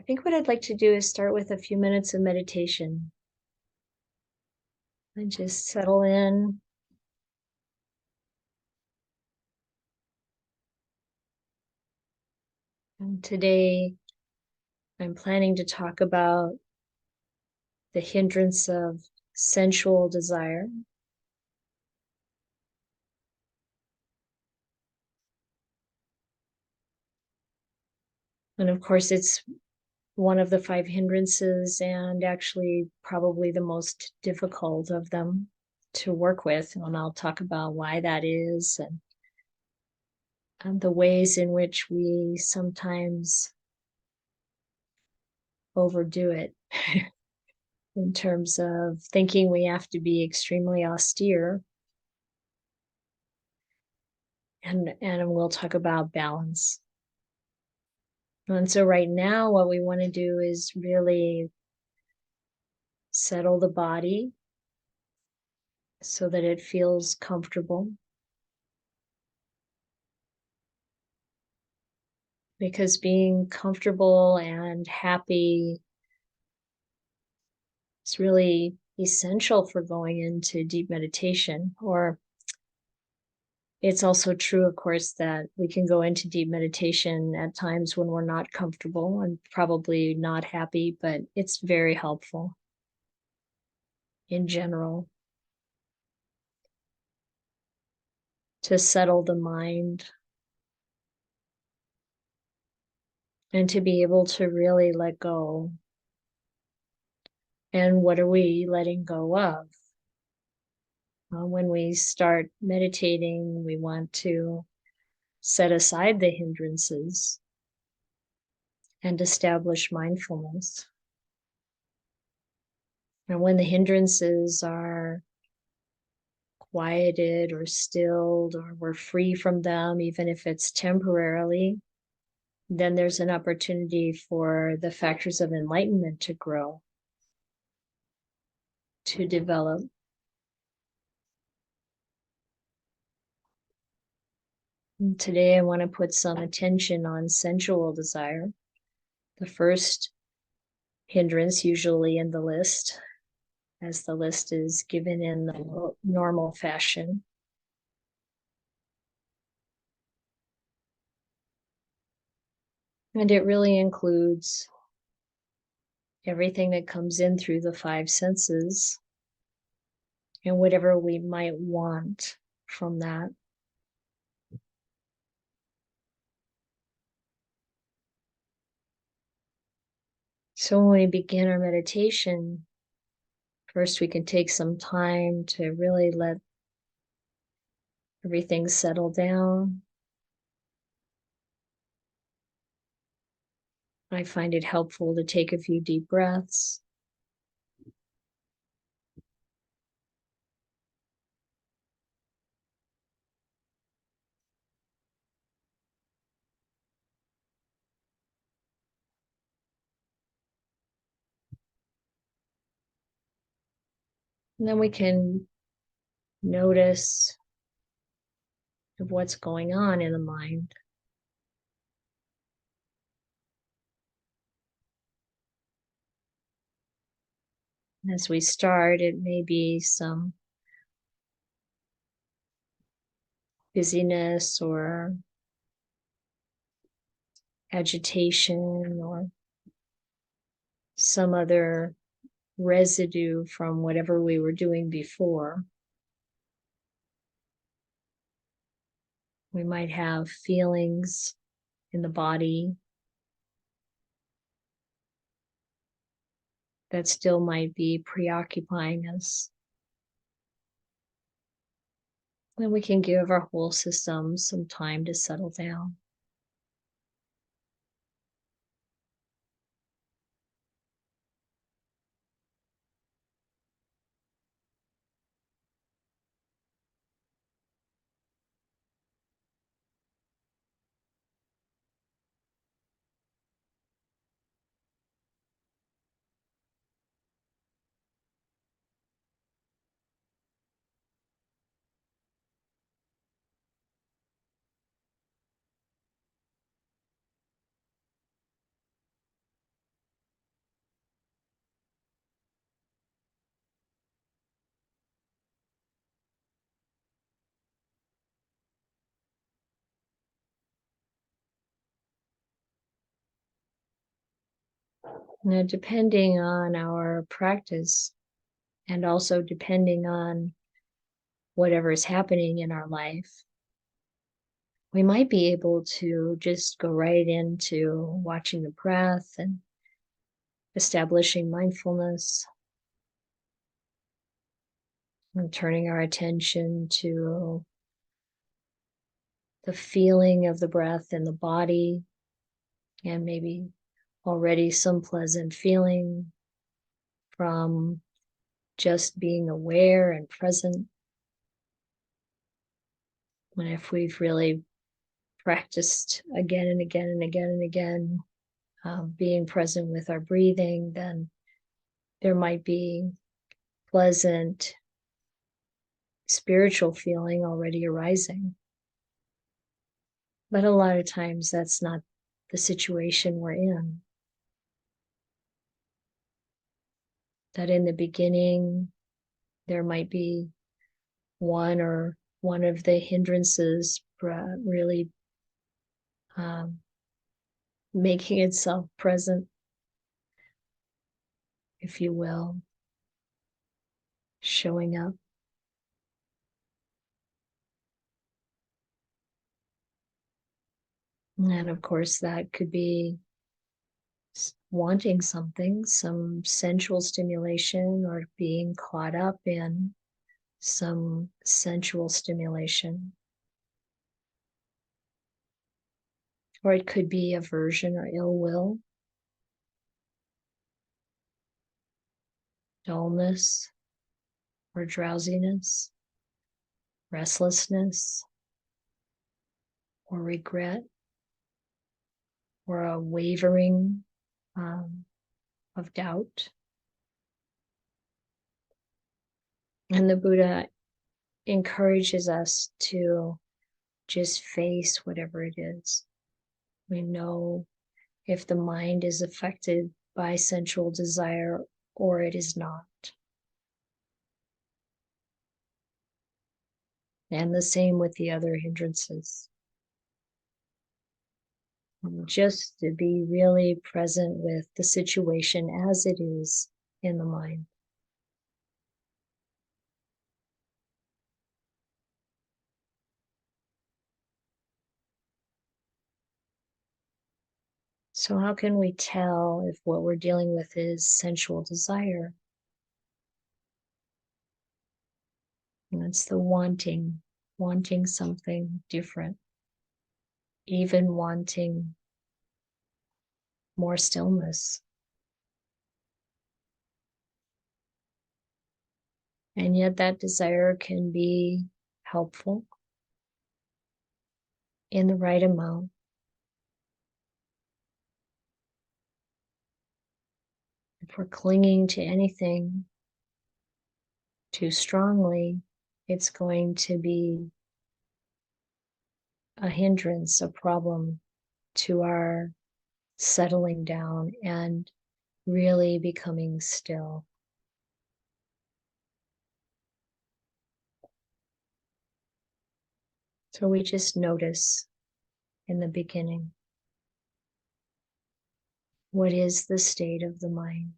I think what I'd like to do is start with a few minutes of meditation and just settle in. And today I'm planning to talk about the hindrance of sensual desire. And of course, it's one of the five hindrances and actually probably the most difficult of them to work with. And I'll talk about why that is and the ways in which we sometimes overdo it in terms of thinking we have to be extremely austere. And we'll talk about balance. And so right now, what we want to do is really settle the body so that it feels comfortable. Because being comfortable and happy is really essential for going into deep meditation. Or it's also true, of course, that we can go into deep meditation at times when we're not comfortable and probably not happy, but it's very helpful in general to settle the mind and to be able to really let go. And what are we letting go of? When we start meditating, we want to set aside the hindrances and establish mindfulness. And when the hindrances are quieted or stilled, or we're free from them, even if it's temporarily, then there's an opportunity for the factors of enlightenment to grow, to develop. And today, I want to put some attention on sensual desire, the first hindrance usually in the list, as the list is given in the normal fashion. And it really includes everything that comes in through the five senses and whatever we might want from that. So when we begin our meditation, first we can take some time to really let everything settle down. I find it helpful to take a few deep breaths. And then we can notice of what's going on in the mind. As we start, it may be some busyness or agitation or some other residue from whatever we were doing before. We might have feelings in the body that still might be preoccupying us. Then we can give our whole system some time to settle down. Now, depending on our practice and also depending on whatever is happening in our life, we might be able to just go right into watching the breath and establishing mindfulness and turning our attention to the feeling of the breath in the body, and maybe already some pleasant feeling from just being aware and present. And if we've really practiced again and again and again and again, being present with our breathing, then there might be pleasant spiritual feeling already arising. But a lot of times that's not the situation we're in. That in the beginning, there might be one of the hindrances really making itself present, if you will, showing up. And of course, that could be wanting something, some sensual stimulation, or being caught up in some sensual stimulation. Or it could be aversion or ill will, dullness or drowsiness, restlessness or regret, or a wavering of doubt. And the Buddha encourages us to just face whatever it is. We know if the mind is affected by sensual desire or it is not. And the same with the other hindrances. Just to be really present with the situation as it is in the mind. So how can we tell if what we're dealing with is sensual desire? And it's the wanting something different, even wanting more stillness. And yet that desire can be helpful in the right amount. If we're clinging to anything too strongly, it's going to be a hindrance, a problem to our settling down and really becoming still. So we just notice in the beginning, what is the state of the mind?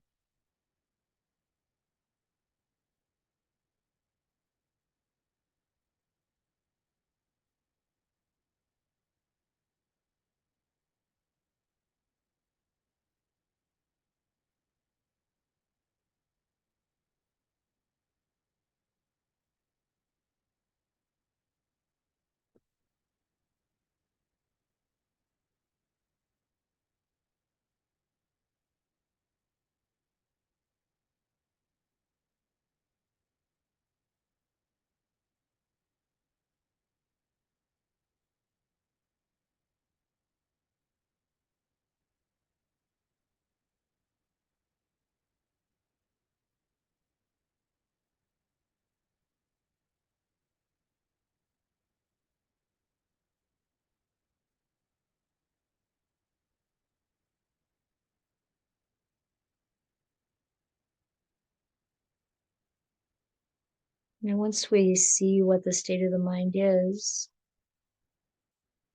And once we see what the state of the mind is,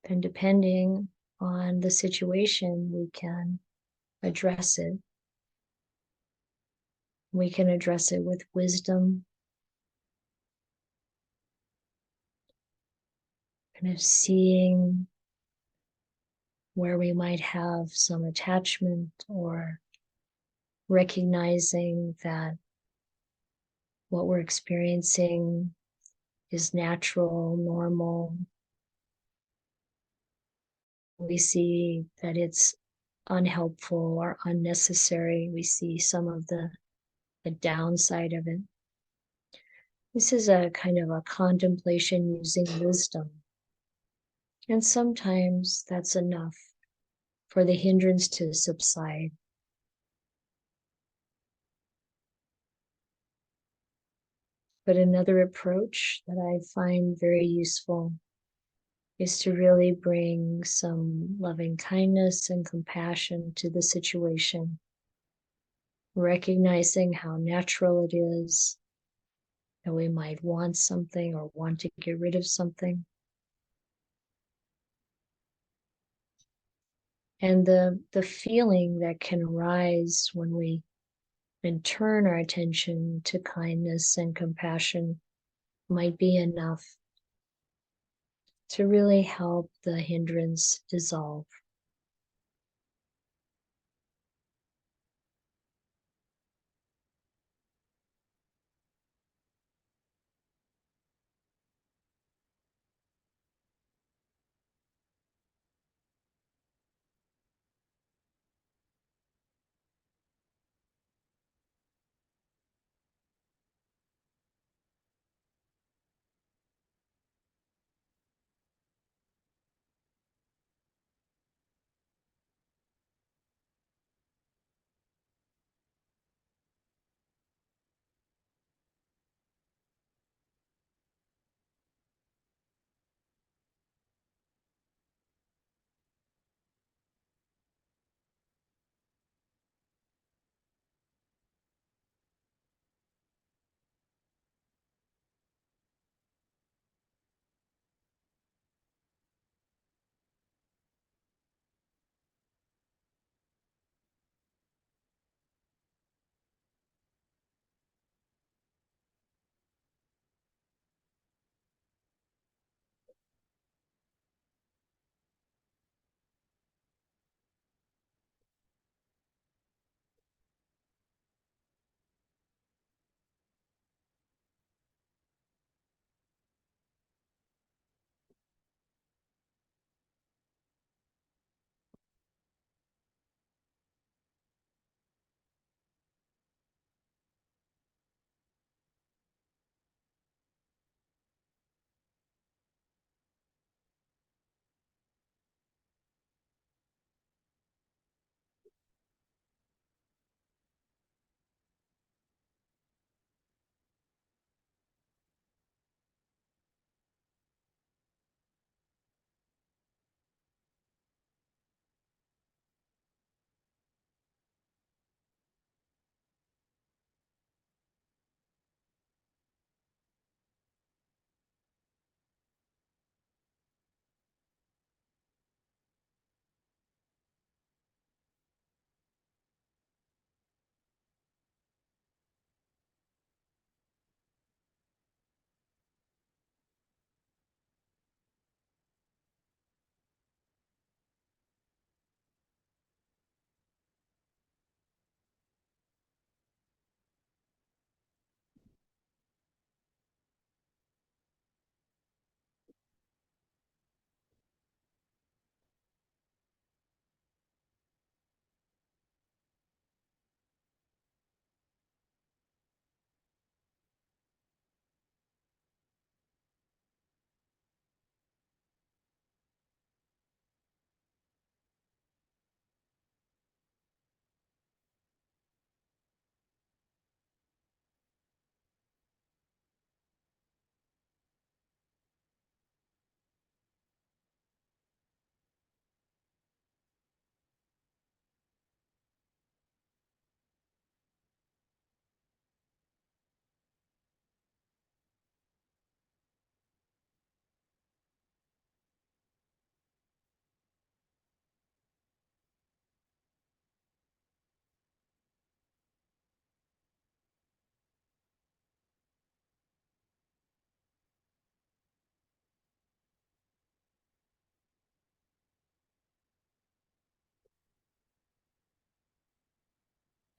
then depending on the situation, we can address it We can address it with wisdom, kind of seeing where we might have some attachment, or recognizing that what we're experiencing is natural, normal. We see that it's unhelpful or unnecessary. We see some of the downside of it. This is a kind of a contemplation using wisdom. And sometimes that's enough for the hindrance to subside. But another approach that I find very useful is to really bring some loving kindness and compassion to the situation, recognizing how natural it is that we might want something or want to get rid of something. And the feeling that can arise when we then turn our attention to kindness and compassion might be enough to really help the hindrance dissolve.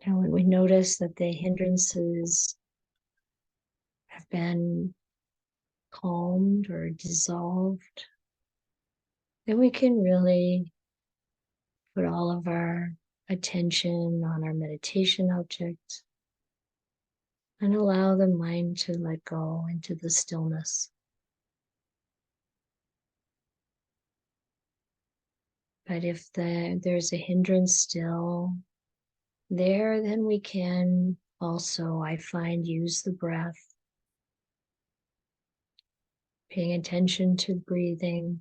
And when we notice that the hindrances have been calmed or dissolved, then we can really put all of our attention on our meditation object and allow the mind to let go into the stillness. But if there's a hindrance still there, then we can also, I find, use the breath, paying attention to breathing,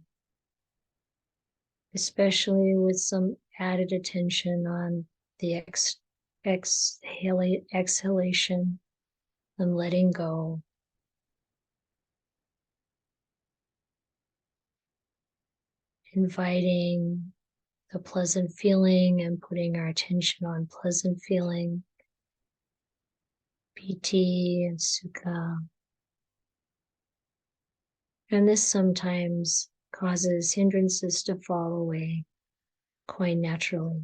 especially with some added attention on the exhalation and letting go. Inviting the pleasant feeling and putting our attention on pleasant feeling, piti and sukha. And this sometimes causes hindrances to fall away quite naturally.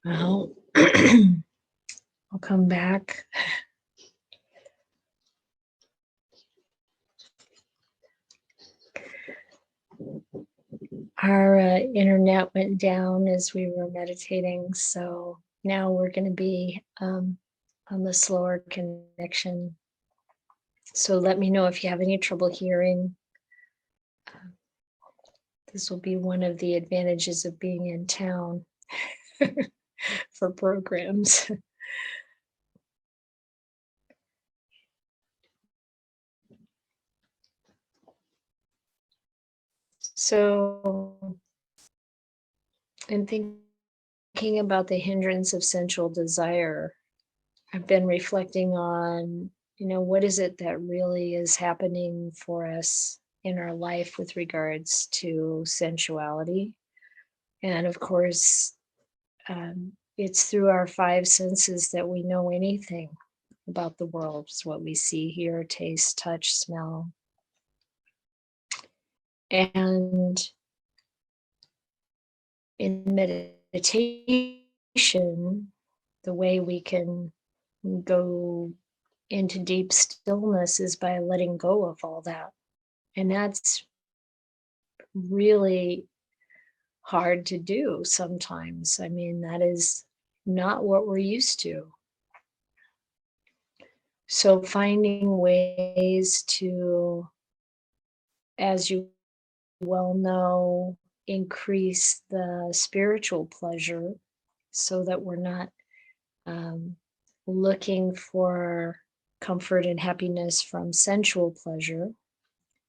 Well, I'll come back. Our internet went down as we were meditating, so now we're going to be on the slower connection. So let me know if you have any trouble hearing. This will be one of the advantages of being in town for programs. So, in thinking about the hindrance of sensual desire, I've been reflecting on, what is it that really is happening for us in our life with regards to sensuality? And of course, it's through our five senses that we know anything about the world. It's what we see, hear, taste, touch, smell. And in meditation, the way we can go into deep stillness is by letting go of all that. And that's really hard to do sometimes. I mean, that is not what we're used to. So finding ways to, as you well know, increase the spiritual pleasure so that we're not looking for comfort and happiness from sensual pleasure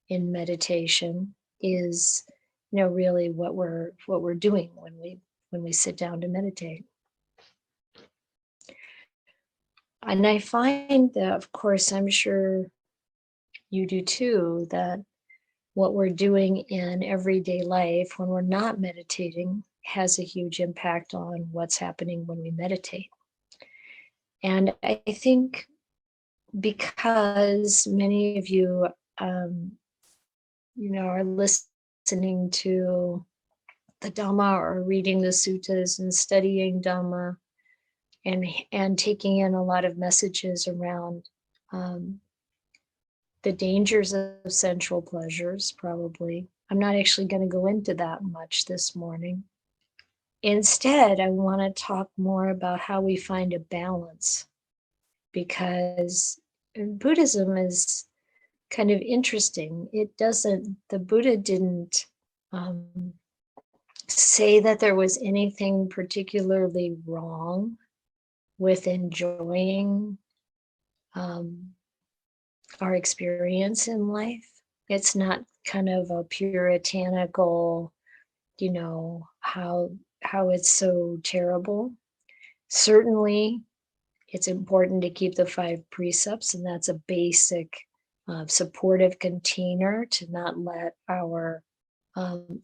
in meditation is really what we're doing when we sit down to meditate. And I find that, of course, I'm sure you do too, that what we're doing in everyday life when we're not meditating has a huge impact on what's happening when we meditate. And I think because many of you, are listening to the Dhamma or reading the suttas and studying Dhamma and taking in a lot of messages around the dangers of sensual pleasures, probably. I'm not actually going to go into that much this morning. Instead, I want to talk more about how we find a balance, because Buddhism is kind of interesting. The Buddha didn't say that there was anything particularly wrong with enjoying our experience in life. It's not kind of a puritanical, how it's so terrible. Certainly, it's important to keep the 5 precepts, and that's a basic supportive container to not let our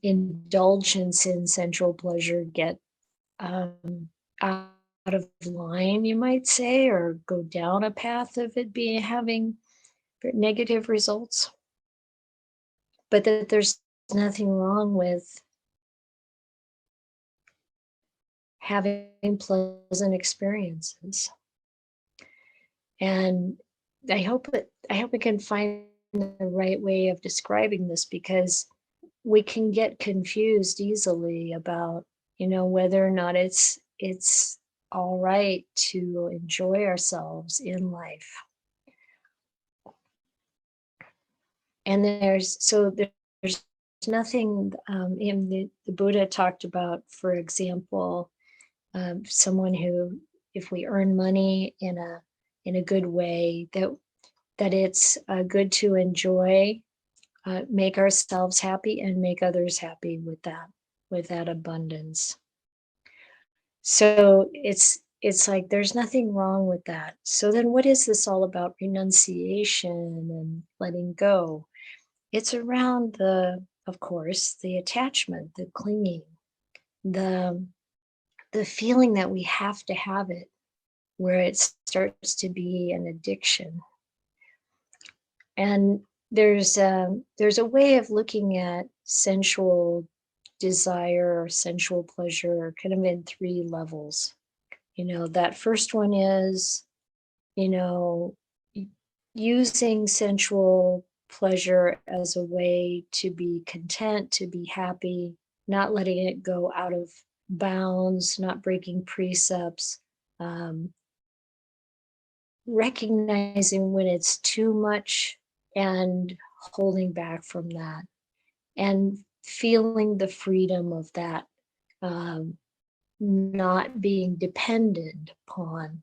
indulgence in sensual pleasure get out of line, you might say, or go down a path of it having negative results. But that there's nothing wrong with having pleasant experiences. And I hope we can find the right way of describing this, because we can get confused easily about, whether or not it's all right to enjoy ourselves in life. And there's nothing in the Buddha talked about, for example, someone who, if we earn money in a good way, that it's good to enjoy, make ourselves happy and make others happy with that abundance. So it's like there's nothing wrong with that. So then what is this all about? Renunciation and letting go. It's around of course, the attachment, the clinging, the feeling that we have to have it, where it starts to be an addiction. And there's a way of looking at sensual desire or sensual pleasure kind of in 3 levels. That first one is, you know, using sensual pleasure as a way to be content, to be happy, not letting it go out of bounds, not breaking precepts, um, recognizing when it's too much and holding back from that, and feeling the freedom of that, um, not being dependent upon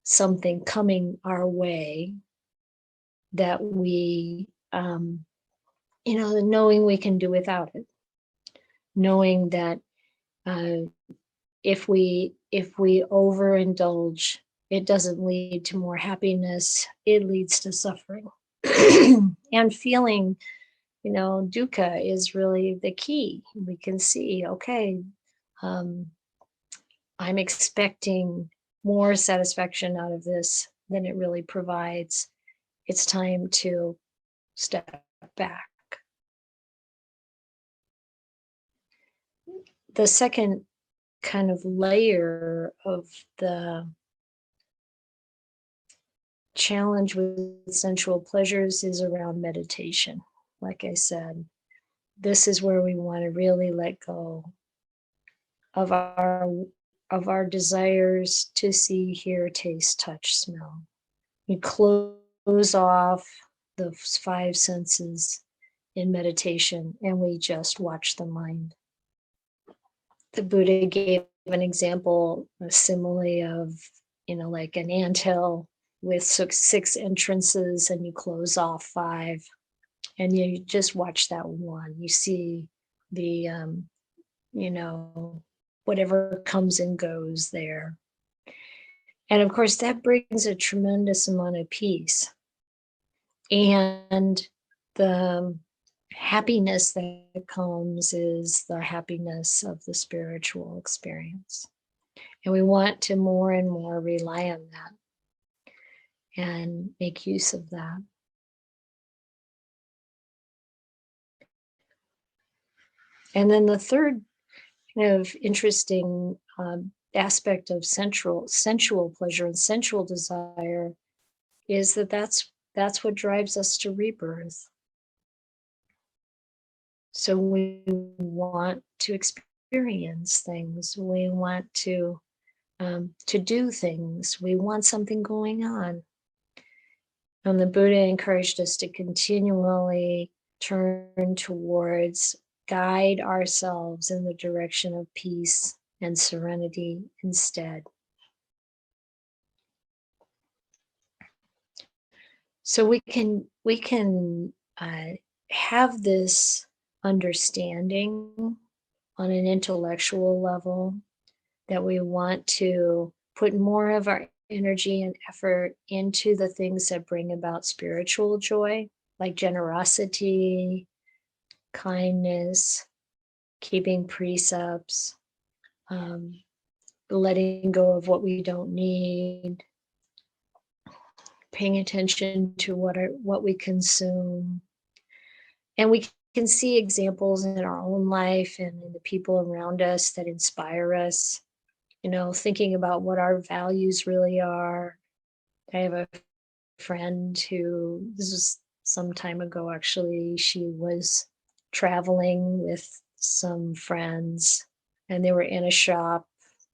something coming our way that we, knowing we can do without it, knowing that uh, if we overindulge, it doesn't lead to more happiness, it leads to suffering. And feeling, dukkha is really the key. We can see, okay, um, I'm expecting more satisfaction out of this than it really provides. It's time to step back. The second kind of layer of the challenge with sensual pleasures is around meditation. Like I said, this is where we want to really let go of our desires to see, hear, taste, touch, smell. We close off the five senses in meditation and we just watch the mind. The Buddha gave an example, a simile of, like an anthill with six entrances and you close off five and you just watch that one. You see the, whatever comes and goes there. And of course, that brings a tremendous amount of peace. And the happiness that comes is the happiness of the spiritual experience. And we want to more and more rely on that and make use of that. And then the third kind of interesting aspect of sensual pleasure and sensual desire is that's what drives us to rebirth. So we want to experience things. We want to do things. We want something going on. And the Buddha encouraged us to continually turn towards, guide ourselves in the direction of peace and serenity instead. So we can have this understanding on an intellectual level that we want to put more of our energy and effort into the things that bring about spiritual joy, like generosity, kindness, keeping precepts, letting go of what we don't need, paying attention to what we consume. And we can see examples in our own life and in the people around us that inspire us, thinking about what our values really are. I have a friend who, this was some time ago actually, she was traveling with some friends and they were in a shop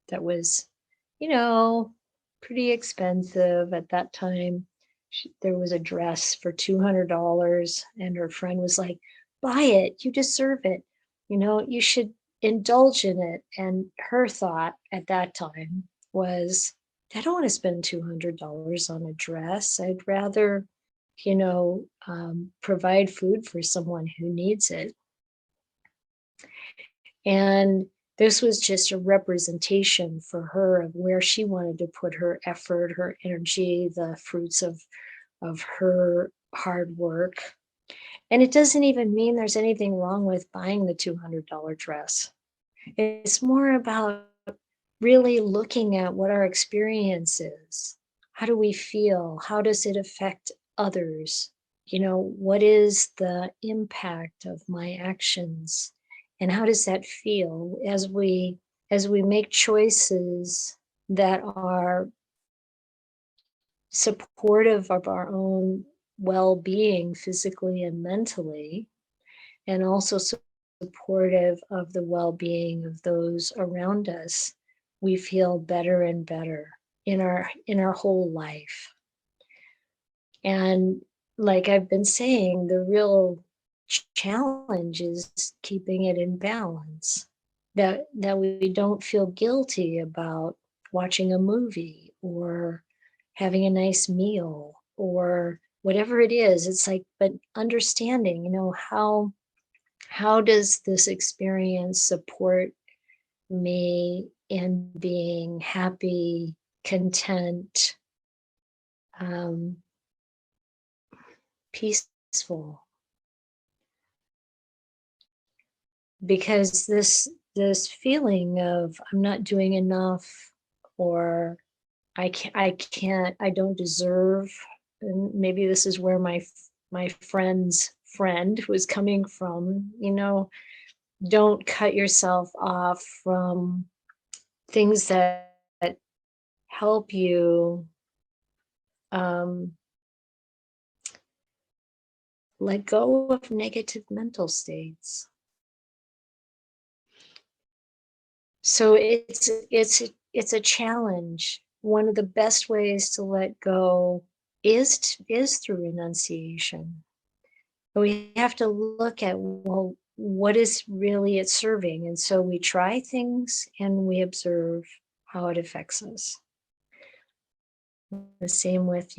that was, pretty expensive at that time. There was a dress for $200 and her friend was like, buy it, you deserve it. You should indulge in it. And her thought at that time was, I don't want to spend $200 on a dress. I'd rather, provide food for someone who needs it. And this was just a representation for her of where she wanted to put her effort, her energy, the fruits of her hard work. And it doesn't even mean there's anything wrong with buying the $200 dress. It's more about really looking at what our experience is. How do we feel? How does it affect others? What is the impact of my actions? And how does that feel as we make choices that are supportive of our own well-being physically and mentally, and also supportive of the well-being of those around us, we feel better and better in our whole life. And like I've been saying, the real challenge is keeping it in balance. That we don't feel guilty about watching a movie or having a nice meal or whatever it is. It's like, but understanding, how does this experience support me in being happy, content, um, peaceful? Because this feeling of I'm not doing enough, or I don't deserve, and maybe this is where my friend's friend was coming from, don't cut yourself off from things that help you um, let go of negative mental states. So it's a challenge. One of the best ways to let go is through renunciation. But we have to look at, well, what is really it serving? And so we try things and we observe how it affects us. The same with,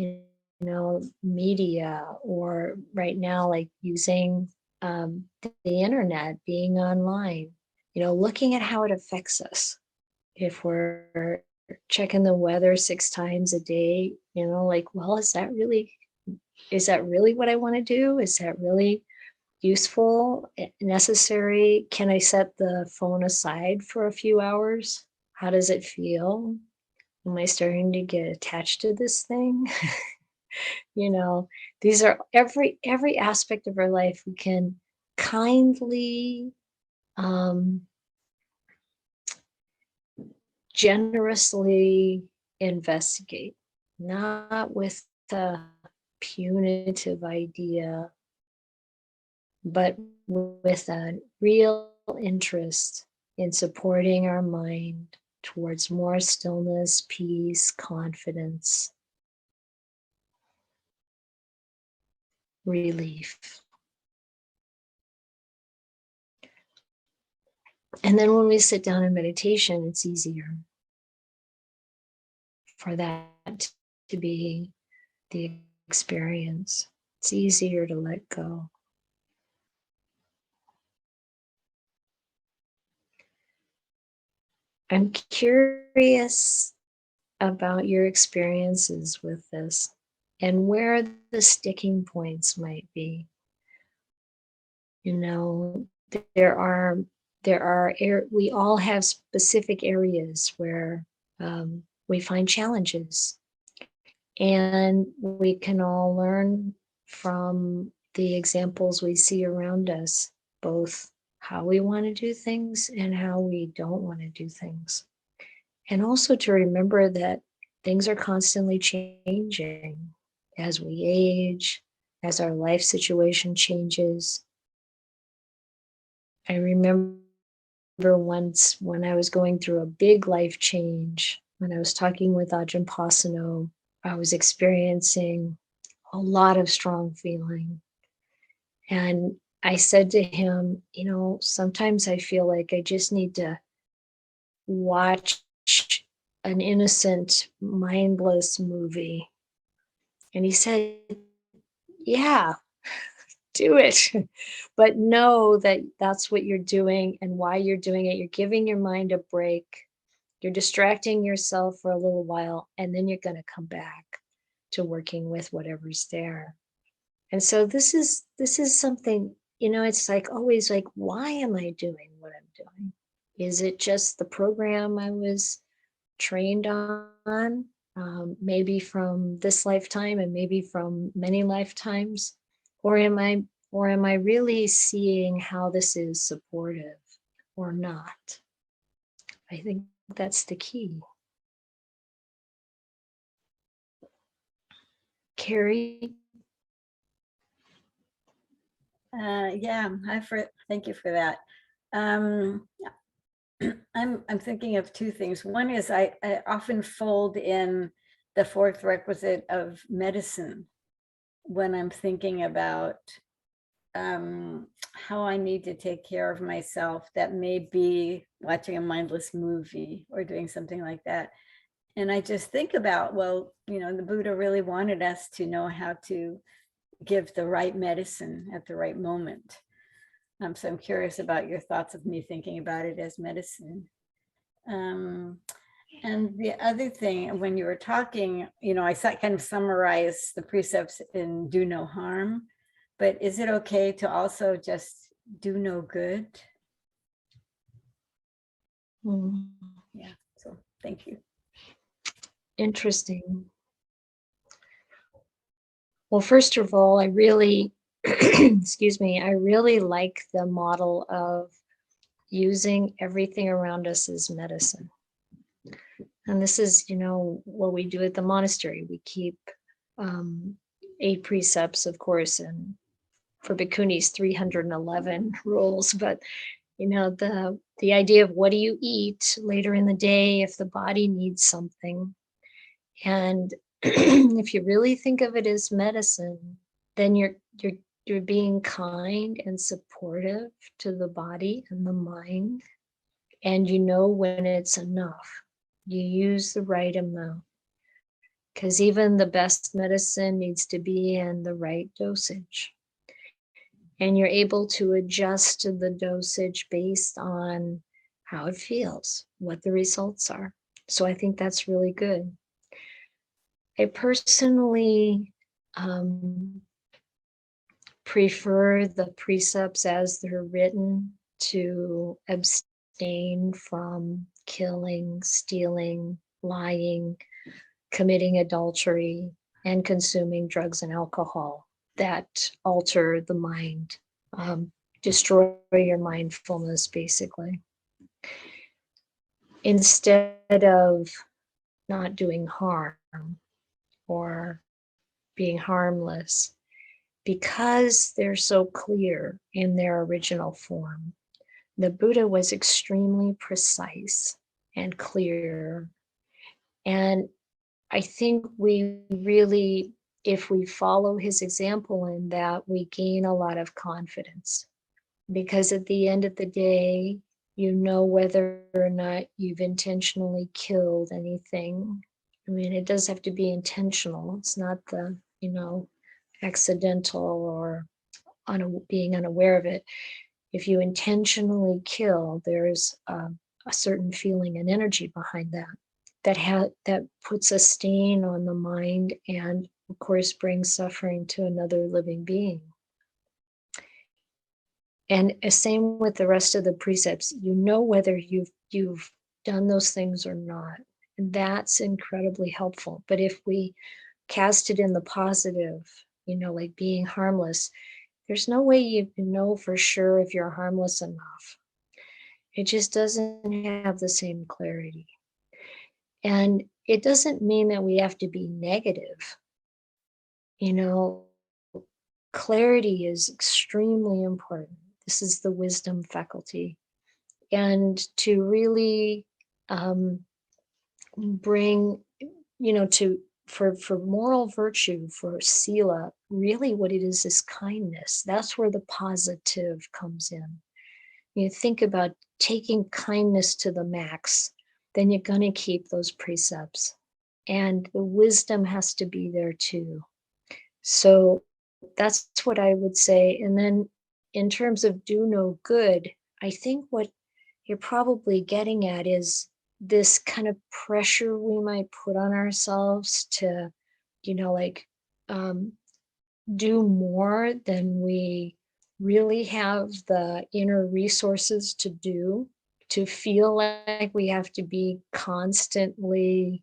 media, or right now, like using the internet, being online, looking at how it affects us. If we're checking the weather 6 times a day, like, well, is that really what I want to do? Is that really useful, necessary? Can I set the phone aside for a few hours? How does it feel? Am I starting to get attached to this thing? These are every aspect of our life we can kindly, um, generously investigate, not with the punitive idea, but with a real interest in supporting our mind towards more stillness, peace, confidence, relief. And then when we sit down in meditation, it's easier for that to be the experience. It's easier to let go. I'm curious about your experiences with this and where the sticking points might be. There are we all have specific areas where we find challenges, and we can all learn from the examples we see around us, both how we want to do things and how we don't want to do things. And also to remember that things are constantly changing as we age, as our life situation changes. I remember once when I was going through a big life change, when I was talking with Ajahn Pasano, I was experiencing a lot of strong feeling. And I said to him, sometimes I feel like I just need to watch an innocent, mindless movie. And he said, yeah, do it. But know that that's what you're doing and why you're doing it. You're giving your mind a break. You're distracting yourself for a little while, and then you're going to come back to working with whatever's there. And so this is something, it's like always like, why am I doing what I'm doing? Is it just the program I was trained on, maybe from this lifetime and maybe from many lifetimes? Or am I really seeing how this is supportive or not? I think that's the key. Carrie? Yeah, thank you for that. I'm thinking of two things. One is I often fold in the fourth requisite of medicine when I'm thinking about how I need to take care of myself. That may be watching a mindless movie or doing something like that. And I just think about, well, the Buddha really wanted us to know how to give the right medicine at the right moment. So I'm curious about your thoughts of me thinking about it as medicine. And the other thing, when you were talking, I kind of summarize the precepts in do no harm, but is it okay to also just do no good? Yeah, so thank you. Interesting. Well, first of all, I really, excuse me, I really like the model of using everything around us as medicine. And this is, what we do at the monastery. We keep 8 precepts, of course, and for bhikkhunis, 311 rules. But, the idea of what do you eat later in the day if the body needs something. And if you really think of it as medicine, then you're being kind and supportive to the body and the mind, and you know when it's enough. You use the right amount, because even the best medicine needs to be in the right dosage. And you're able to adjust the dosage based on how it feels, what the results are. So I think that's really good. I personally prefer the precepts as they're written to abstain from killing, stealing, lying, committing adultery, and consuming drugs and alcohol that alter the mind, destroy your mindfulness, basically. Instead of not doing harm or being harmless, because they're so clear in their original form. The Buddha was extremely precise and clear. And I think we really, if we follow his example in that, we gain a lot of confidence. Because at the end of the day, you know whether or not you've intentionally killed anything. I mean, it does have to be intentional. It's not the, accidental or being unaware of it. If you intentionally kill, there's a certain feeling and energy behind that puts a stain on the mind and, of course, brings suffering to another living being. And same with the rest of the precepts. You know whether you've done those things or not. And that's incredibly helpful. But if we cast it in the positive, like being harmless, there's no way you can know for sure if you're harmless enough. It just doesn't have the same clarity. And it doesn't mean that we have to be negative. Clarity is extremely important. This is the wisdom faculty. And to really bring, for moral virtue, for sila, really what it is kindness. That's where the positive comes in. You think about taking kindness to the max, then you're going to keep those precepts. And the wisdom has to be there too. So that's what I would say. And then in terms of do no good, I think what you're probably getting at is this kind of pressure we might put on ourselves to, do more than we really have the inner resources to do, to feel like we have to be constantly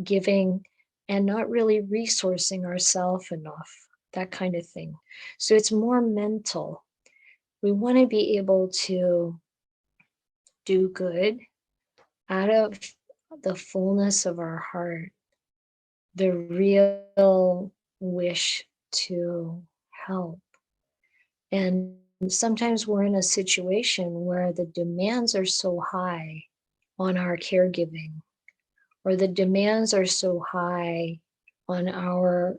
giving and not really resourcing ourselves enough, that kind of thing. So it's more mental. We want to be able to do good out of the fullness of our heart the real wish to help. And sometimes we're in a situation where the demands are so high on our caregiving, or the demands are so high on our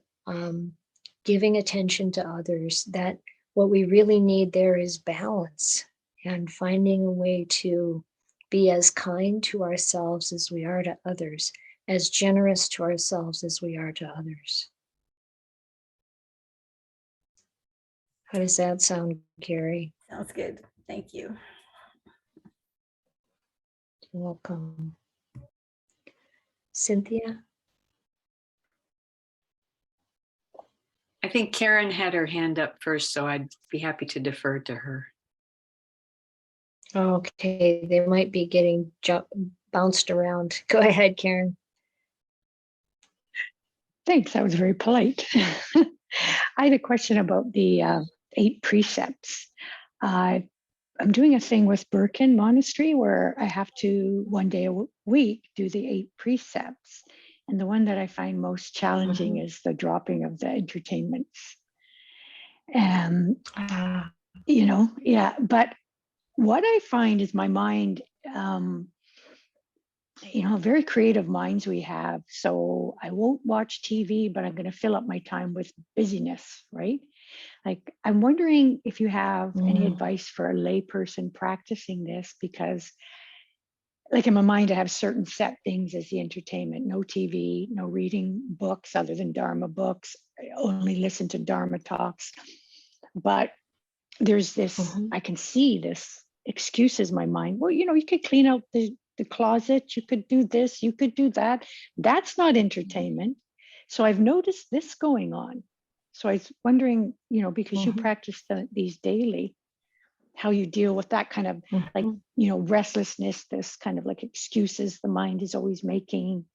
giving attention to others, that what we really need there is balance and finding a way to be as kind to ourselves as we are to others, as generous to ourselves as we are to others. How does that sound, Gary? Sounds good. Thank you. You're welcome. Cynthia? I think Karen had her hand up first, so I'd be happy to defer to her. Okay, they might be getting bounced around. Go ahead, Karen. Thanks, that was very polite. I had a question about the 8 precepts. I'm doing a thing with Birkin Monastery where I have to 1 day a week do the 8 precepts. And the one that I find most challenging is the dropping of the entertainments. And, but what I find is my mind, very creative minds we have. So I won't watch TV, but I'm going to fill up my time with busyness, right? Like, I'm wondering if you have any advice for a layperson practicing this, because like in my mind, I have certain set things as the entertainment: no TV, no reading books other than Dharma books. I only listen to Dharma talks. But there's this, I can see this excuses my mind. Well, you could clean out the closet, you could do this, you could do that. That's not entertainment. So I've noticed this going on. So I was wondering, because you practice these daily, how you deal with that kind of like, restlessness, this kind of like excuses the mind is always making.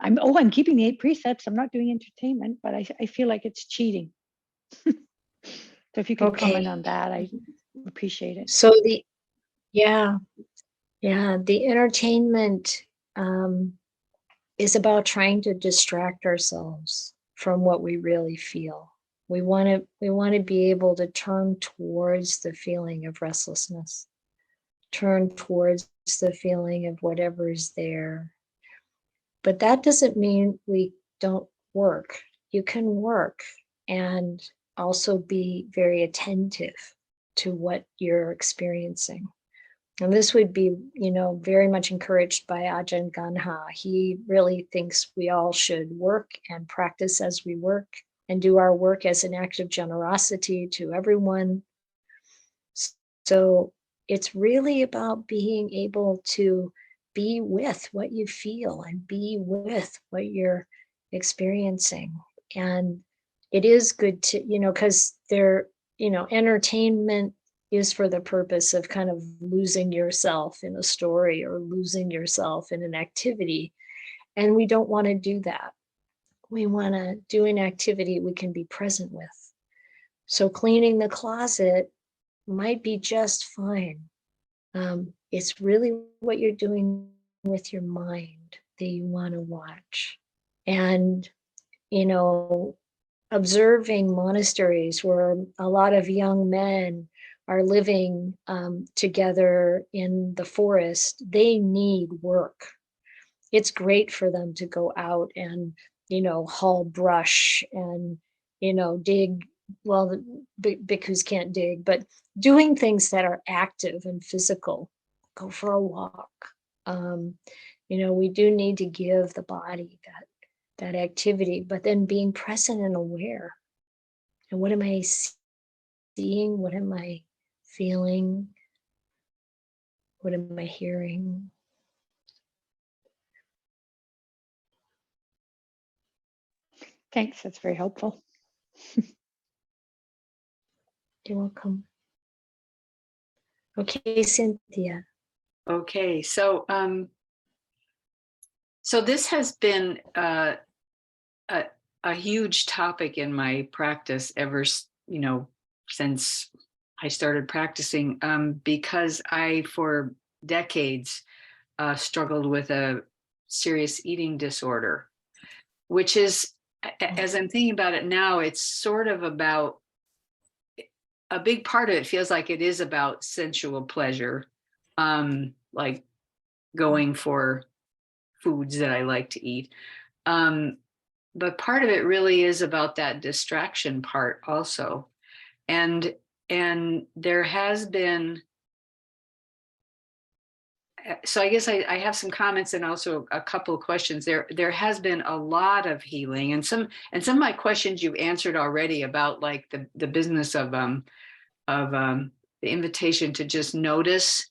I'm keeping the 8 precepts, I'm not doing entertainment, but I feel like it's cheating. So if you could comment on that, I appreciate it. So the entertainment is about trying to distract ourselves from what we really feel. We want to be able to turn towards the feeling of restlessness, turn towards the feeling of whatever is there. But that doesn't mean we don't work. You can work and also be very attentive to what you're experiencing. And this would be, very much encouraged by Ajahn Ganha. He really thinks we all should work and practice as we work and do our work as an act of generosity to everyone. So it's really about being able to be with what you feel and be with what you're experiencing. And it is good to, because entertainment is for the purpose of kind of losing yourself in a story or losing yourself in an activity. And we don't want to do that. We want to do an activity we can be present with. So cleaning the closet might be just fine. It's really what you're doing with your mind that you want to watch. And, observing monasteries where a lot of young men are living together in the forest, they need work. It's great for them to go out and, haul brush and, dig. Well, the bhikkhus can't dig, but doing things that are active and physical, go for a walk. We do need to give the body that activity, but then being present and aware. And what am I seeing? What am I feeling? What am I hearing? Thanks, that's very helpful. You're welcome. Okay, Cynthia. Okay, so this has been a huge topic in my practice ever, since I started practicing, because I, for decades, struggled with a serious eating disorder. which is, as I'm thinking about it now, it's sort of about, a big part of it feels like it is about sensual pleasure, like going for foods that I like to eat. But part of it really is about that distraction part also. And there has been, so I guess I have some comments and also a couple of questions. There has been a lot of healing, and some of my questions you've answered already about like the business of the invitation to just notice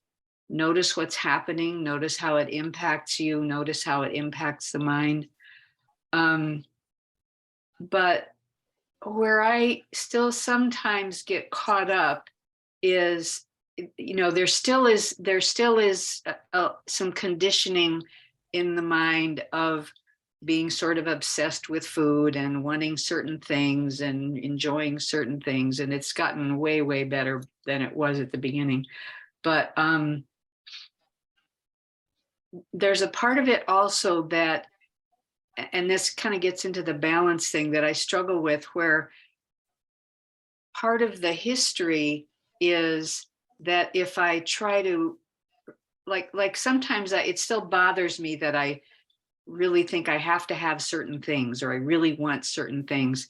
what's happening, notice how it impacts you, notice how it impacts the mind. But where I still sometimes get caught up is, there still is some conditioning in the mind of being sort of obsessed with food and wanting certain things and enjoying certain things. And it's gotten way, way better than it was at the beginning. But there's a part of it also that, and this kind of gets into the balance thing that I struggle with, where part of the history is that if I try to, like sometimes it still bothers me that I really think I have to have certain things, or I really want certain things.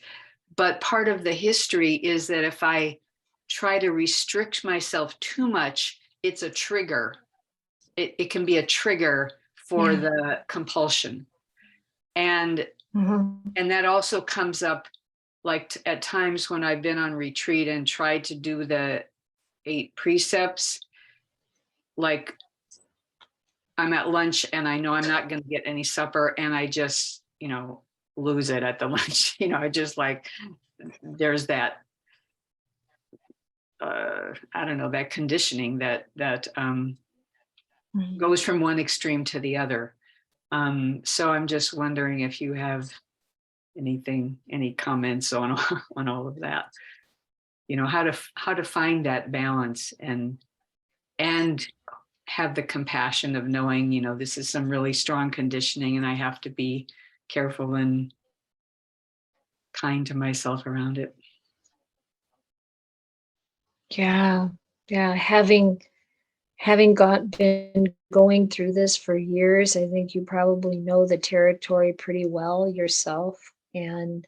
But part of the history is that if I try to restrict myself too much, it's a trigger. It can be a trigger for the compulsion. And that also comes up like at times when I've been on retreat and tried to do the 8 precepts, like I'm at lunch and I know I'm not going to get any supper, and I just, lose it at the lunch. I just like, there's that, I don't know, that conditioning that goes from one extreme to the other. So I'm just wondering if you have any comments on all of that, how to find that balance and have the compassion of knowing, this is some really strong conditioning and I have to be careful and kind to myself around it. Yeah. Having been going through this for years, I think you probably know the territory pretty well yourself. And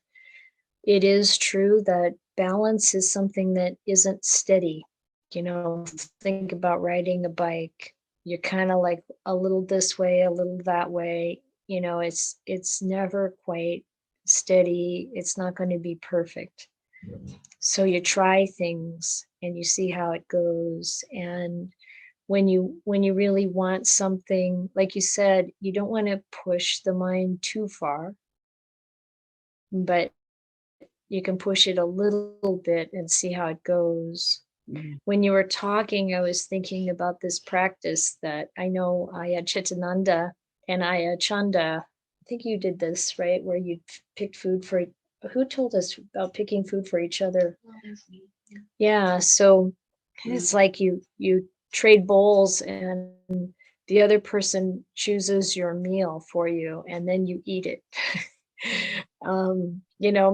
it is true that balance is something that isn't steady. Think about riding a bike. You're kind of like a little this way, a little that way. It's never quite steady. It's not going to be perfect. So you try things and you see how it goes. And when you really want something, like you said, you don't want to push the mind too far, but you can push it a little bit and see how it goes. When you were talking, I was thinking about this practice that I know Ayya Chitananda and Ayya Chanda, I think you did this, right? Where you picked food for, who told us about picking food for each other? Yeah, so it's like you trade bowls and the other person chooses your meal for you and then you eat it.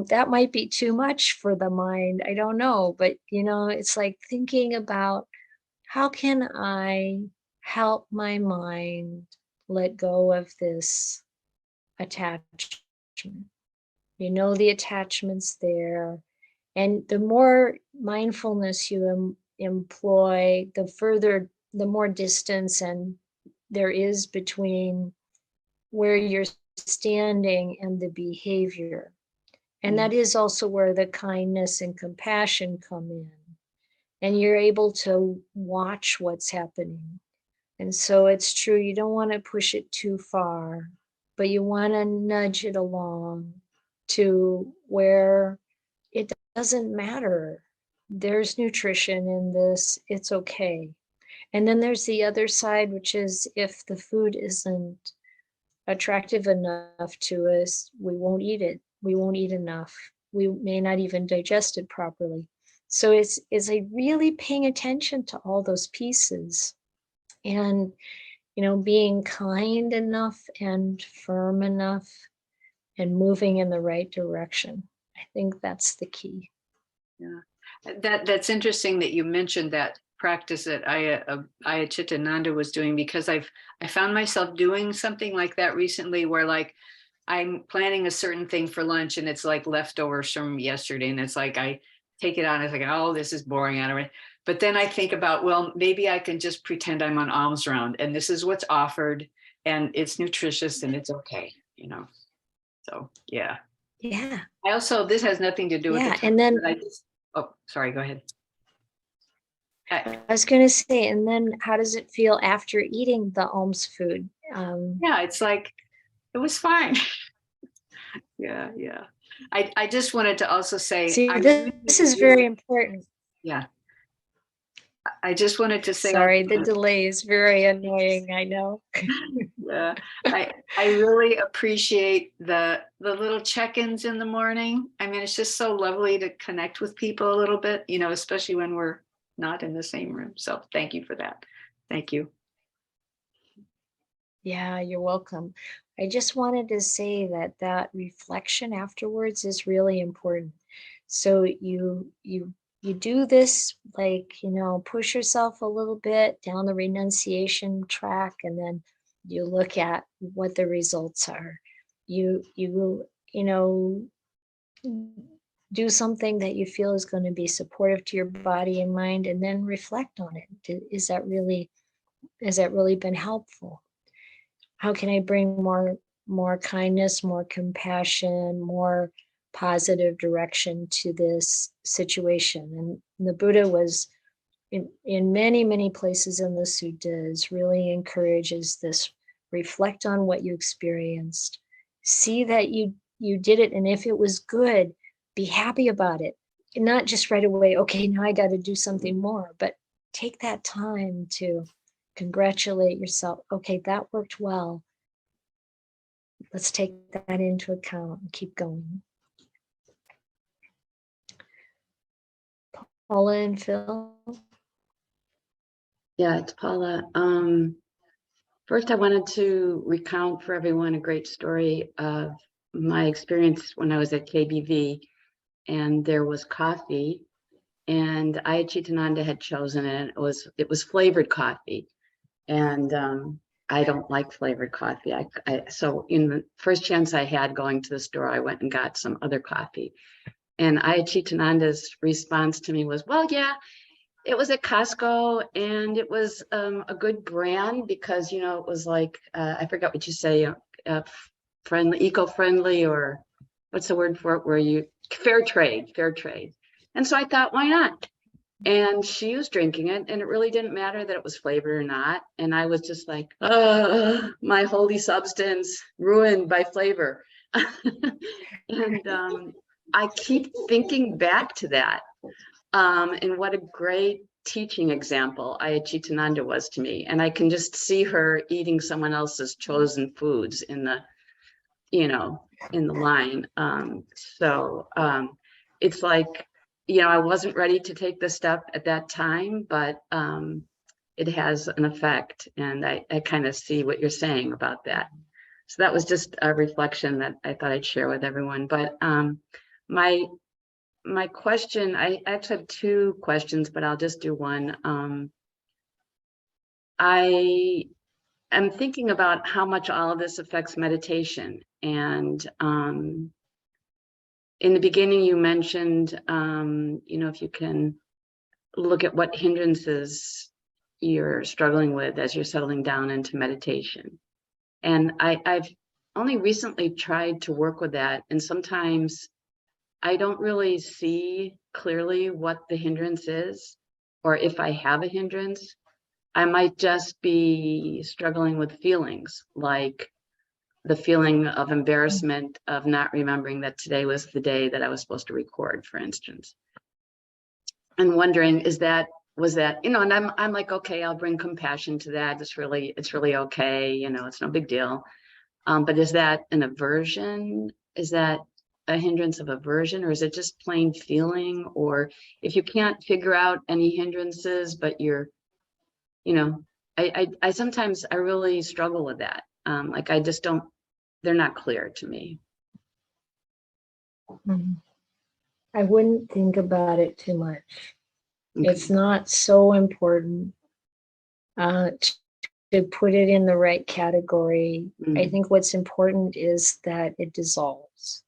That might be too much for the mind. I don't know, but it's like thinking about how can I help my mind let go of this attachment? The attachment's there. And the more mindfulness you employ, the more distance and there is between where you're standing and the behavior. And that is also where the kindness and compassion come in. And you're able to watch what's happening. And so it's true, you don't want to push it too far, but you want to nudge it along to where it doesn't matter. There's nutrition in this, it's okay. And then there's the other side, which is if the food isn't attractive enough to us, we won't eat it. We won't eat enough. We may not even digest it properly. So it's a really paying attention to all those pieces and, being kind enough and firm enough and moving in the right direction. I think that's the key. Yeah, that's interesting that you mentioned that practice that Ayya Chittananda was doing, because I found myself doing something like that recently, where like I'm planning a certain thing for lunch and it's like leftovers from yesterday, and it's like I take it out and it's like, oh, this is boring, I don't know. But then I think about, well, maybe I can just pretend I'm on alms round and this is what's offered and it's nutritious and it's okay, you know. So yeah. Yeah. I also, this has nothing to do with the Yeah. topic, And then but I just, oh, sorry, go ahead. I was going to say, and then how does it feel after eating the alms food? Yeah, it's like, it was fine. Yeah. I just wanted to also say, See, I this is very important. yeah. I just wanted to say, Sorry, the delay is very annoying, I know. yeah, I really appreciate the little check-ins in the morning. I mean, it's just so lovely to connect with people a little bit, you know, especially when we're not in the same room. So thank you for that. Thank you. Yeah, you're welcome. I just wanted to say that reflection afterwards is really important. So you do this, like, you know, push yourself a little bit down the renunciation track, and then you look at what the results are. You know, do something that you feel is going to be supportive to your body and mind, and then reflect on it. Has that really been helpful? How can I bring more kindness, more compassion, more positive direction to this situation? And the Buddha was in many places in the suttas really encourages this: reflect on what you experienced, see that you did it, and if it was good, be happy about it. And not just right away, okay, now I got to do something more, but take that time to congratulate yourself. Okay, that worked well. Let's take that into account and keep going. Paula and Phil. Yeah, it's Paula. First, I wanted to recount for everyone a great story of my experience when I was at KBV, and there was coffee, and Ayya Chittananda had chosen it. It was flavored coffee, and I don't like flavored coffee. So in the first chance I had going to the store, I went and got some other coffee, and Ayya Chittananda's response to me was, "Well, yeah. It was at Costco, and it was a good brand because, you know, it was like, I forgot what you say, friendly, eco-friendly, or what's the word for it, where you, fair trade. And so I thought, why not? And she was drinking it, and it really didn't matter that it was flavored or not. And I was just like, my holy substance ruined by flavor. And I keep thinking back to that. And what a great teaching example Ayya Chittananda was to me. And I can just see her eating someone else's chosen foods in the, you know, in the line. It's like, you know, I wasn't ready to take the step at that time, but it has an effect. And I kind of see what you're saying about that. So that was just a reflection that I thought I'd share with everyone. But my question, I actually have two questions, but I'll just do one. I am thinking about how much all of this affects meditation. And in the beginning, you mentioned, you know, if you can look at what hindrances you're struggling with as you're settling down into meditation. And I've only recently tried to work with that. And sometimes I don't really see clearly what the hindrance is, or if I have a hindrance. I might just be struggling with feelings, like the feeling of embarrassment of not remembering that today was the day that I was supposed to record, for instance. And wondering, was that, you know, and I'm like, okay, I'll bring compassion to that. It's really okay, you know, it's no big deal. But is that an aversion? Is that a hindrance of aversion, or is it just plain feeling? Or if you can't figure out any hindrances, but you're, you know, I sometimes I really struggle with that. Like I just don't, they're not clear to me. I wouldn't think about it too much. Okay. It's not so important to put it in the right category. I think what's important is that it dissolves.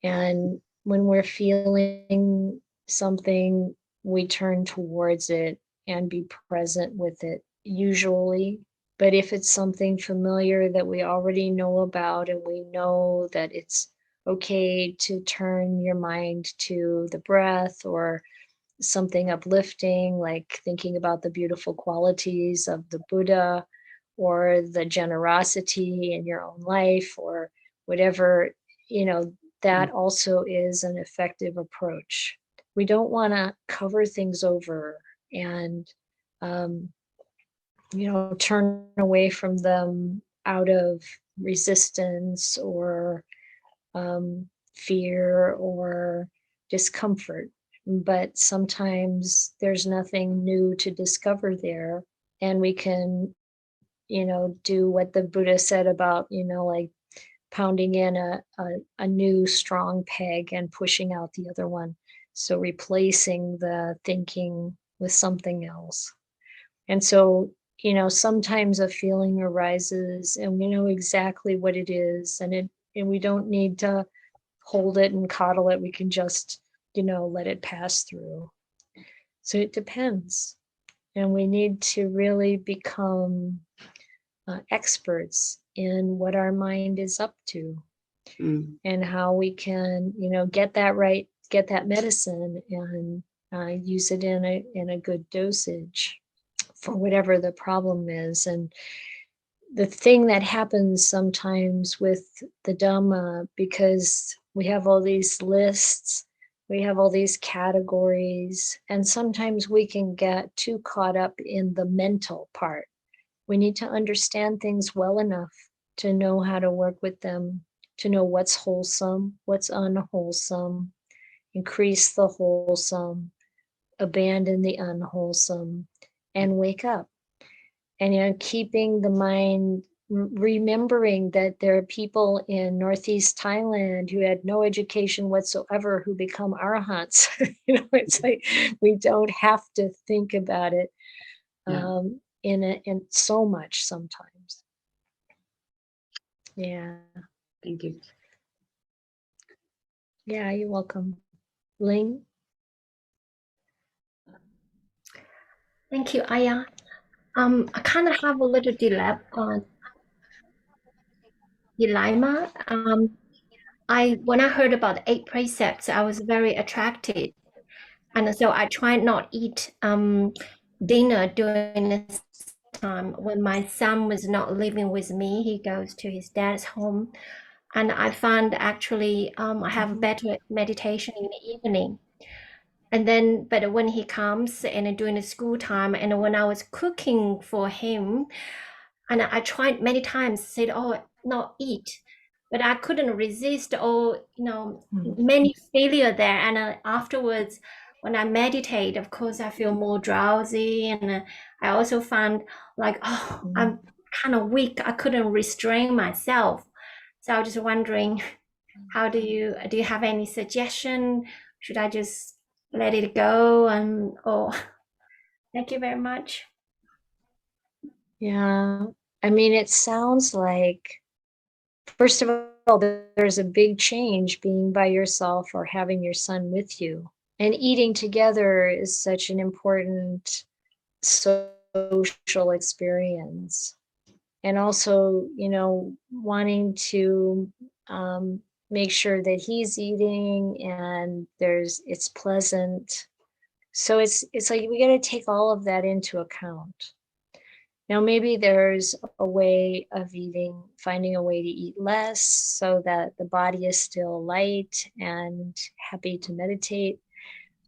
And when we're feeling something, we turn towards it and be present with it, usually. But if it's something familiar that we already know about, and we know that it's okay to turn your mind to the breath or something uplifting, like thinking about the beautiful qualities of the Buddha or the generosity in your own life or whatever, that also is an effective approach. We don't want to cover things over and, turn away from them out of resistance or fear or discomfort. But sometimes there's nothing new to discover there. And we can, do what the Buddha said about, like pounding in a new strong peg and pushing out the other one. So replacing the thinking with something else. And so, sometimes a feeling arises and we know exactly what it is, and we don't need to hold it and coddle it. We can just, let it pass through. So it depends. And we need to really become experts in what our mind is up to and how we can, get that right, get that medicine and use it in a good dosage for whatever the problem is. And the thing that happens sometimes with the Dhamma, because we have all these lists, we have all these categories, and sometimes we can get too caught up in the mental part. We need to understand things well enough to know how to work with them, to know what's wholesome, what's unwholesome, increase the wholesome, abandon the unwholesome, and wake up. And keeping the mind, remembering that there are people in Northeast Thailand who had no education whatsoever who become arahants. It's like we don't have to think about it in so much sometimes. Yeah. Thank you. Yeah, you're welcome. Ling? Thank you, Ayya. I kind of have a little dilemma. When I heard about the 8 precepts, I was very attracted, and so I tried not eat dinner during this time when my son was not living with me. He goes to his dad's home, and I found actually I have better meditation in the evening. And then, but when he comes and during the school time, and when I was cooking for him, and I tried many times, said, "Oh, not eat," but I couldn't resist. Or many failure there. And afterwards, when I meditate, of course, I feel more drowsy, and I also found like, oh, I'm kind of weak. I couldn't restrain myself. So I was just wondering, how do you have any suggestion? Should I just let it go? And thank you very much. Yeah. I mean, it sounds like, first of all, there's a big change being by yourself or having your son with you. And eating together is such an important social experience. And also, wanting to make sure that he's eating and it's pleasant. So it's like we got to take all of that into account. Now, maybe there's a way of eating, finding a way to eat less so that the body is still light and happy to meditate.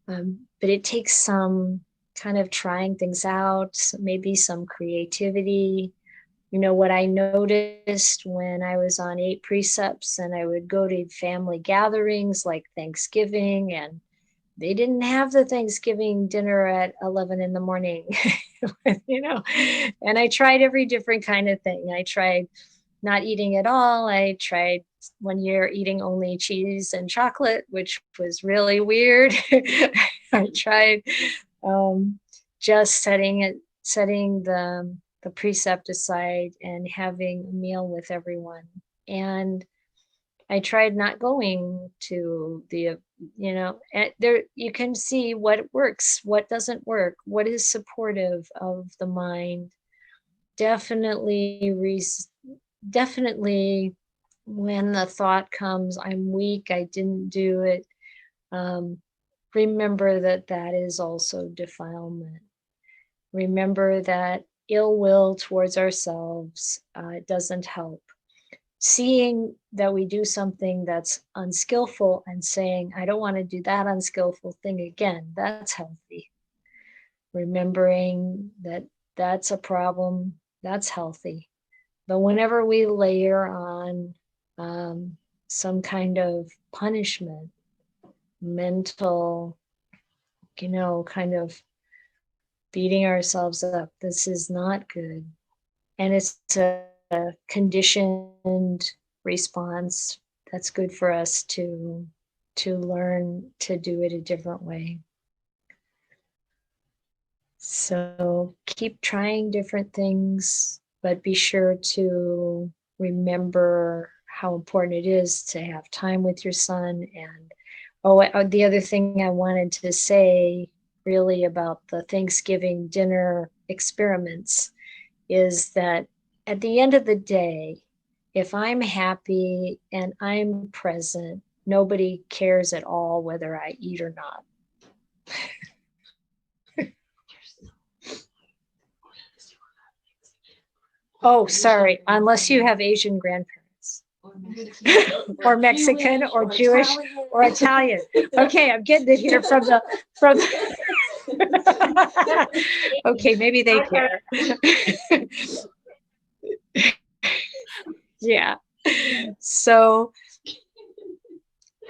But it takes some kind of trying things out, maybe some creativity. What I noticed when I was on 8 precepts and I would go to family gatherings like Thanksgiving, and they didn't have the Thanksgiving dinner at 11 in the morning, and I tried every different kind of thing. I tried not eating at all. I tried one year eating only cheese and chocolate, which was really weird. I tried just setting the precept aside and having a meal with everyone. And I tried not going to the, there you can see what works, what doesn't work, what is supportive of the mind. Definitely when the thought comes, I'm weak, I didn't do it, remember that is also defilement. Remember that ill will towards ourselves doesn't help. Seeing that we do something that's unskillful and saying, I don't want to do that unskillful thing again, that's healthy. Remembering that that's a problem, that's healthy. But whenever we layer on some kind of punishment, mental, kind of beating ourselves up, this is not good. And it's a conditioned response that's good for us to learn to do it a different way. So keep trying different things, but be sure to remember how important it is to have time with your son. And the other thing I wanted to say really about the Thanksgiving dinner experiments is that at the end of the day, if I'm happy and I'm present, nobody cares at all whether I eat or not. Oh, sorry, unless you have Asian grandparents. Or Mexican or Jewish or Italian. Okay, I'm getting it here from okay, maybe they care. Yeah. So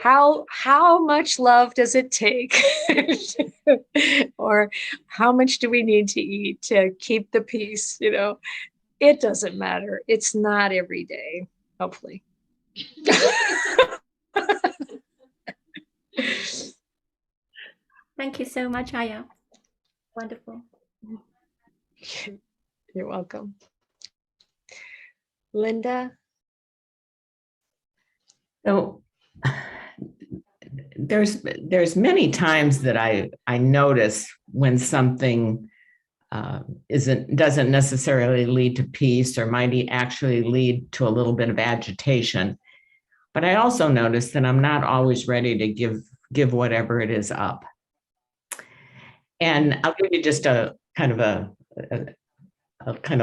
how much love does it take? Or how much do we need to eat to keep the peace? It doesn't matter. It's not every day, hopefully. Thank you so much, Ayya. Wonderful. You're welcome. Linda? So there's many times that I notice when something doesn't necessarily lead to peace or might actually lead to a little bit of agitation. But I also notice that I'm not always ready to give whatever it is up. And I'll give you just a kind of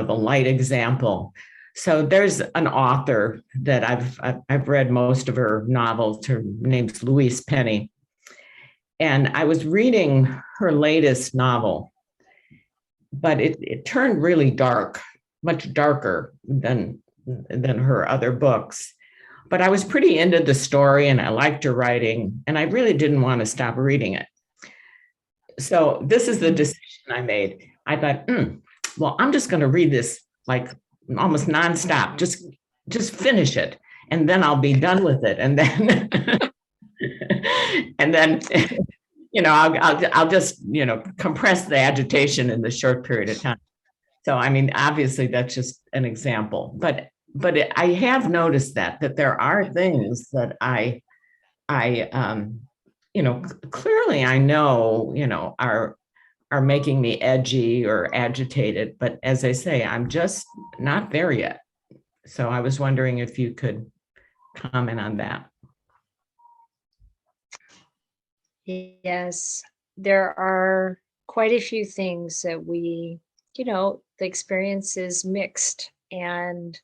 a light example. So there's an author that I've read most of her novels. Her name's Louise Penny. And I was reading her latest novel, but it turned really dark, much darker than her other books. But I was pretty into the story and I liked her writing, and I really didn't want to stop reading it. So this is the decision I made. I thought, well, I'm just going to read this like almost nonstop. Just finish it, and then I'll be done with it. And then, I'll just compress the agitation in the short period of time. So I mean, obviously that's just an example, but I have noticed that there are things that I clearly I know are making me edgy or agitated, but as I say, I'm just not there yet. So I was wondering if you could comment on that. Yes, there are quite a few things that the experience is mixed, and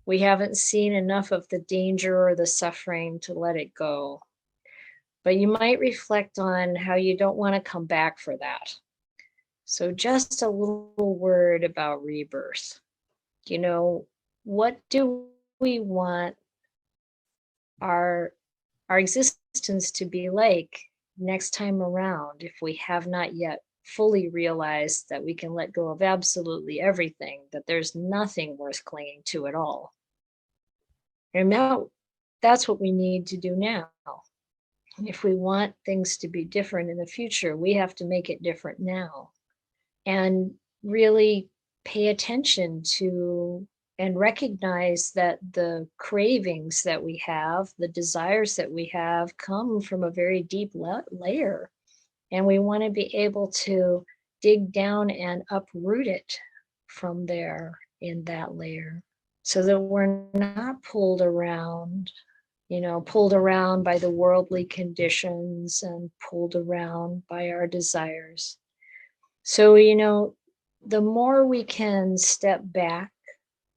we haven't seen enough of the danger or the suffering to let it go. But you might reflect on how you don't want to come back for that. So just a little word about rebirth. What do we want our existence to be like next time around if we have not yet fully realized that we can let go of absolutely everything, that there's nothing worth clinging to at all? And now that's what we need to do now. If we want things to be different in the future, we have to make it different now and really pay attention to and recognize that the cravings that we have, the desires that we have, come from a very deep layer. And we want to be able to dig down and uproot it from there in that layer so that we're not pulled around by the worldly conditions and pulled around by our desires. So, the more we can step back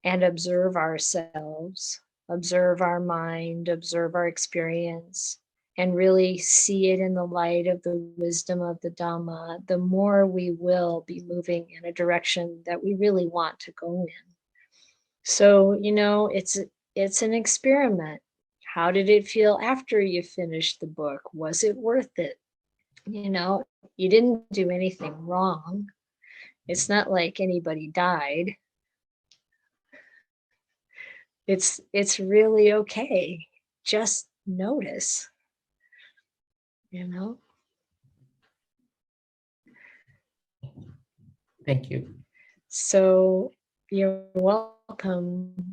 and observe ourselves, observe our mind, observe our experience, and really see it in the light of the wisdom of the Dhamma, the more we will be moving in a direction that we really want to go in. So, it's an experiment. How did it feel after you finished the book? Was it worth it? You didn't do anything wrong. It's not like anybody died. It's really okay. Just notice, Thank you. So you're welcome.